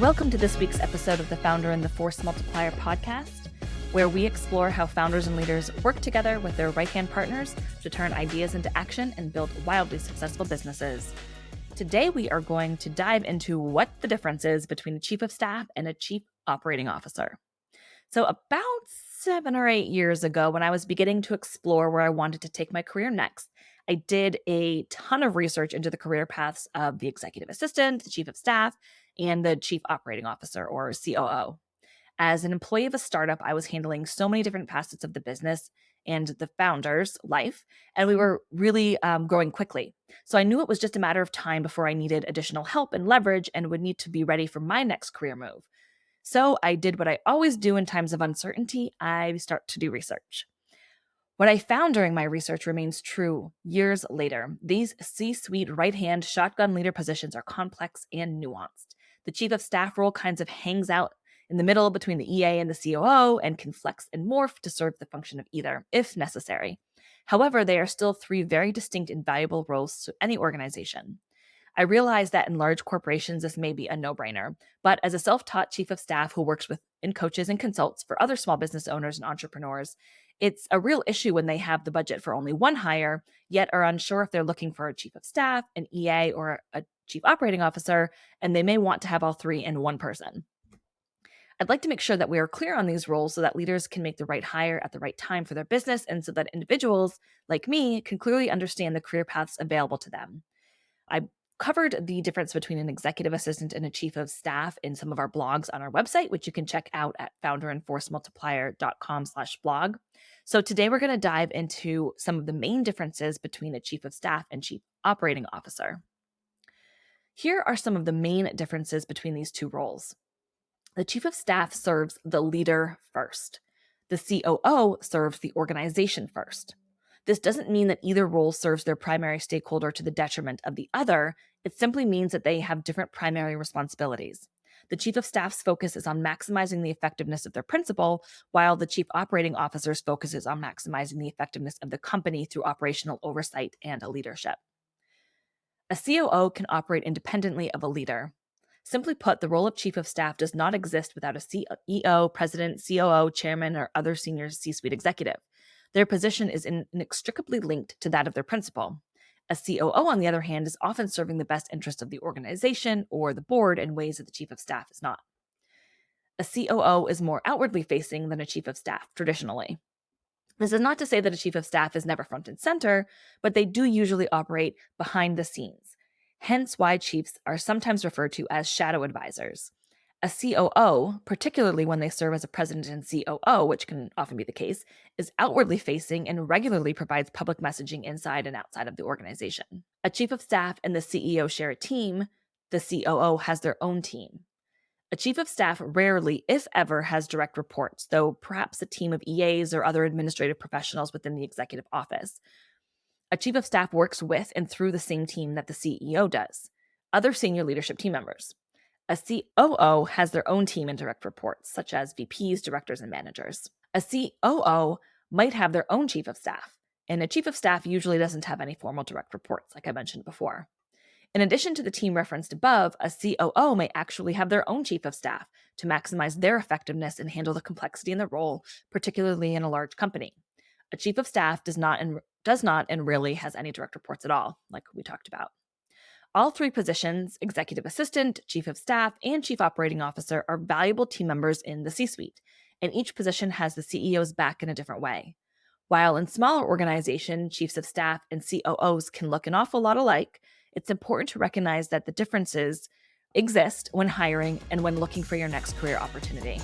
Welcome to this week's episode of the Founder and the Force Multiplier podcast, where we explore how founders and leaders work together with their right-hand partners to turn ideas into action and build wildly successful businesses. Today, we are going to dive into what the difference is between a chief of staff and a chief operating officer. So about 7 or 8 years ago, when I was beginning to explore where I wanted to take my career next, I did a ton of research into the career paths of the executive assistant, the chief of staff, and the chief operating officer, or COO. As an employee of a startup, I was handling so many different facets of the business and the founder's life, and we were really growing quickly. So I knew it was just a matter of time before I needed additional help and leverage and would need to be ready for my next career move. So I did what I always do in times of uncertainty. I start to do research. What I found during my research remains true years later. These C-suite right-hand shotgun leader positions are complex and nuanced. The chief of staff role kind of hangs out in the middle between the EA and the COO and can flex and morph to serve the function of either, if necessary. However, they are still three very distinct and valuable roles to any organization. I realize that in large corporations, this may be a no-brainer, but as a self-taught chief of staff who works with and coaches and consults for other small business owners and entrepreneurs, it's a real issue when they have the budget for only one hire, yet are unsure if they're looking for a chief of staff, an EA, or a chief operating officer, and they may want to have all three in one person. I'd like to make sure that we are clear on these roles so that leaders can make the right hire at the right time for their business, and so that individuals like me can clearly understand the career paths available to them. I covered the difference between an executive assistant and a chief of staff in some of our blogs on our website, which you can check out at founderandforcemultiplier.com/blog. So today we're going to dive into some of the main differences between a chief of staff and chief operating officer. Here are some of the main differences between these two roles. The chief of staff serves the leader first. The COO serves the organization first. This doesn't mean that either role serves their primary stakeholder to the detriment of the other. It simply means that they have different primary responsibilities. The chief of staff's focus is on maximizing the effectiveness of their principal, while the chief operating officer's focus is on maximizing the effectiveness of the company through operational oversight and leadership. A COO can operate independently of a leader. Simply put, the role of chief of staff does not exist without a CEO, president, COO, chairman, or other senior C-suite executive. Their position is inextricably linked to that of their principal. A COO, on the other hand, is often serving the best interest of the organization or the board in ways that the chief of staff is not. A COO is more outwardly facing than a chief of staff, traditionally. This is not to say that a chief of staff is never front and center, but they do usually operate behind the scenes. Hence why chiefs are sometimes referred to as shadow advisors. A COO, particularly when they serve as a president and COO, which can often be the case, is outwardly facing and regularly provides public messaging inside and outside of the organization. A chief of staff and the CEO share a team. The COO has their own team. A chief of staff rarely, if ever, has direct reports, though perhaps a team of EAs or other administrative professionals within the executive office. A chief of staff works with and through the same team that the CEO does, other senior leadership team members. A COO has their own team and direct reports, such as VPs, directors, and managers. A COO might have their own chief of staff, and a chief of staff usually doesn't have any formal direct reports, like I mentioned before. In addition to the team referenced above, a COO may actually have their own chief of staff to maximize their effectiveness and handle the complexity in the role, particularly in a large company. A chief of staff does not and rarely has any direct reports at all, like we talked about. All three positions, executive assistant, chief of staff, and chief operating officer, are valuable team members in the C-suite, and each position has the CEO's back in a different way. While in smaller organizations, chiefs of staff and COOs can look an awful lot alike, it's important to recognize that the differences exist when hiring and when looking for your next career opportunity.